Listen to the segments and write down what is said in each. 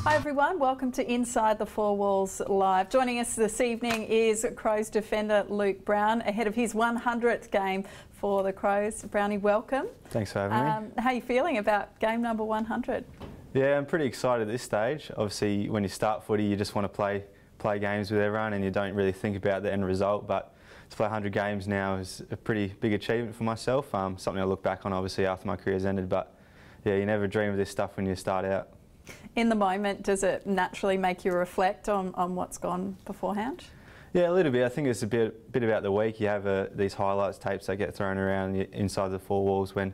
Hi everyone, welcome to Inside the Four Walls Live. Joining us this evening is Crows defender Luke Brown ahead of his 100th game for the Crows. Brownie, welcome. Thanks for having me. How are you feeling about game number 100? Yeah, I'm pretty excited at this stage. Obviously, when you start footy, you just want to play games with everyone and you don't really think about the end result. But to play 100 games now is a pretty big achievement for myself. Something I look back on, obviously, after my career's ended. But yeah, you never dream of this stuff when you start out. In the moment, does it naturally make you reflect on what's gone beforehand? Yeah, a little bit. I think it's a bit about the week. You have these highlights tapes that get thrown around inside the four walls when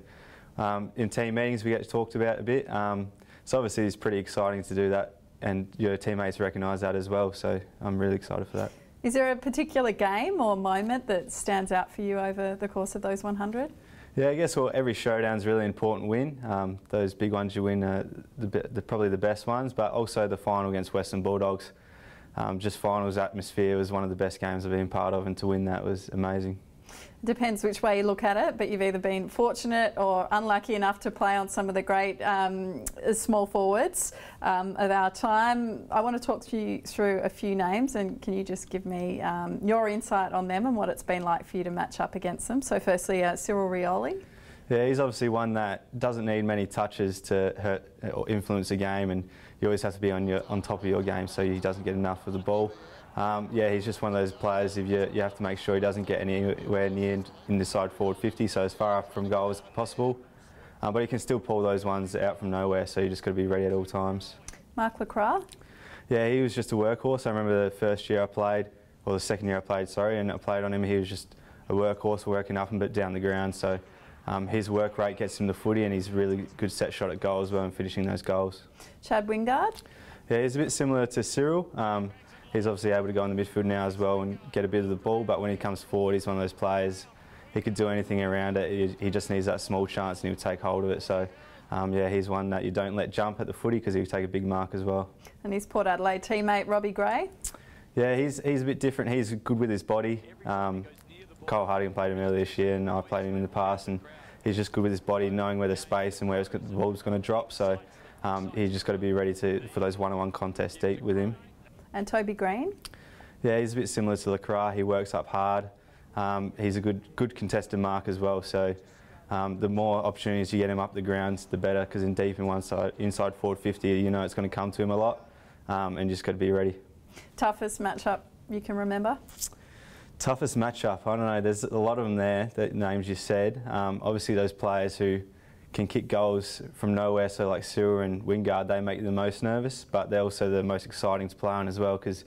in team meetings we get talked about a bit. So obviously it's pretty exciting to do that and your teammates recognise that as well. So I'm really excited for that. Is there a particular game or moment that stands out for you over the course of those 100? Yeah, I guess every showdown's a really important win. Those big ones you win are probably the best ones, but also the final against Western Bulldogs. Just finals atmosphere was one of the best games I've been part of, and to win that was amazing. Depends which way you look at it, but you've either been fortunate or unlucky enough to play on some of the great small forwards of our time. I want to talk to you through a few names, and can you just give me your insight on them and what it's been like for you to match up against them? So firstly, Cyril Rioli. Yeah, he's obviously one that doesn't need many touches to hurt or influence the game, and you always have to be on top of your game so he doesn't get enough of the ball. Yeah, he's just one of those players, if you have to make sure he doesn't get anywhere near in the side forward 50, so as far up from goal as possible. But he can still pull those ones out from nowhere, so you just got to be ready at all times. Mark LeCras? Yeah, he was just a workhorse. I remember the first year I played, or the second year I played, sorry, and I played on him. He was just a workhorse working up and but down the ground, so his work rate gets him the footy, and he's a really good set shot at goal as well and finishing those goals. Chad Wingard? Yeah, he's a bit similar to Cyril. He's obviously able to go in the midfield now as well and get a bit of the ball, but when he comes forward, he's one of those players, he could do anything around it. He just needs that small chance and he'll take hold of it. So, yeah, he's one that you don't let jump at the footy because he'll take a big mark as well. And his Port Adelaide teammate, Robbie Gray? Yeah, he's a bit different. He's good with his body. Kyle Hardigan played him earlier this year and I've played him in the past, and he's just good with his body, knowing where the space and where the ball's going to drop. So he's just got to be ready for those one-on-one contests deep with him. And Toby Green? Yeah, he's a bit similar to LeCras. He works up hard. He's a good contested mark as well. So the more opportunities you get him up the ground, the better, because in deep inside forward 50, you know it's going to come to him a lot, and you just got to be ready. Toughest matchup you can remember? Toughest matchup? I don't know. There's a lot of them there, the names you said. Obviously those players who can kick goals from nowhere, so like Cyril and Wingard, they make you the most nervous, but they're also the most exciting to play on as well, because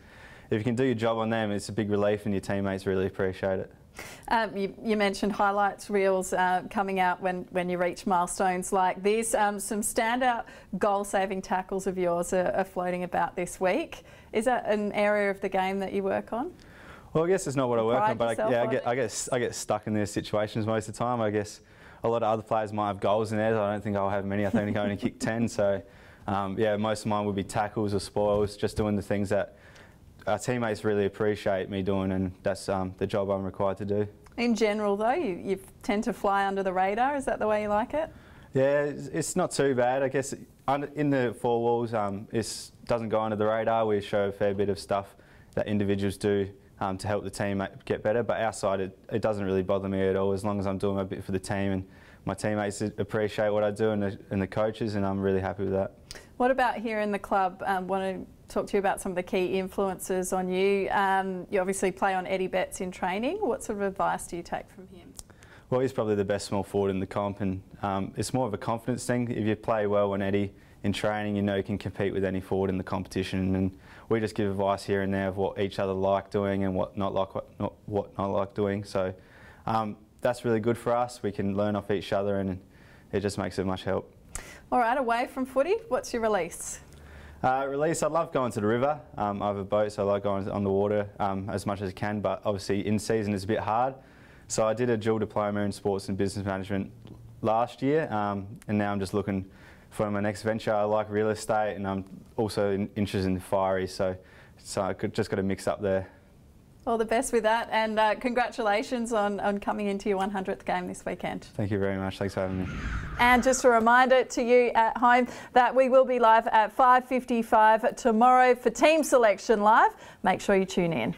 if you can do your job on them, it's a big relief and your teammates really appreciate it. You mentioned highlights reels coming out when you reach milestones like this. Some standout goal-saving tackles of yours are floating about this week. Is that an area of the game that you work on? Well, I guess it's not what I work on, but I get stuck in these situations most of the time. I guess a lot of other players might have goals in theirs. I don't think I'll have many. I think I only kick 10. So, yeah, most of mine would be tackles or spoils, just doing the things that our teammates really appreciate me doing, and that's the job I'm required to do. In general, though, you tend to fly under the radar. Is that the way you like it? Yeah, it's not too bad. I guess in the four walls, it doesn't go under the radar. We show a fair bit of stuff that individuals do to help the team get better, but outside it doesn't really bother me at all, as long as I'm doing a bit for the team and my teammates appreciate what I do and the coaches, and I'm really happy with that. What about here in the club? I want to talk to you about some of the key influences on you. You obviously play on Eddie Betts in training. What sort of advice do you take from him? Well, he's probably the best small forward in the comp, and it's more of a confidence thing. If you play well on Eddie in training, you know you can compete with any forward in the competition, and we just give advice here and there of what each other like doing and what not like doing. So that's really good for us. We can learn off each other, and it just makes it much help. All right, away from footy, what's your release? I love going to the river. I have a boat, so I like going on the water as much as I can, but obviously in season it's a bit hard. So I did a dual diploma in sports and business management last year, and now I'm just looking for my next venture. I like real estate, and I'm also interested in fiery, so I just got to mix up there. All the best with that, and congratulations on coming into your 100th game this weekend. Thank you very much. Thanks for having me. And just a reminder to you at home that we will be live at 5:55 tomorrow for Team Selection Live. Make sure you tune in.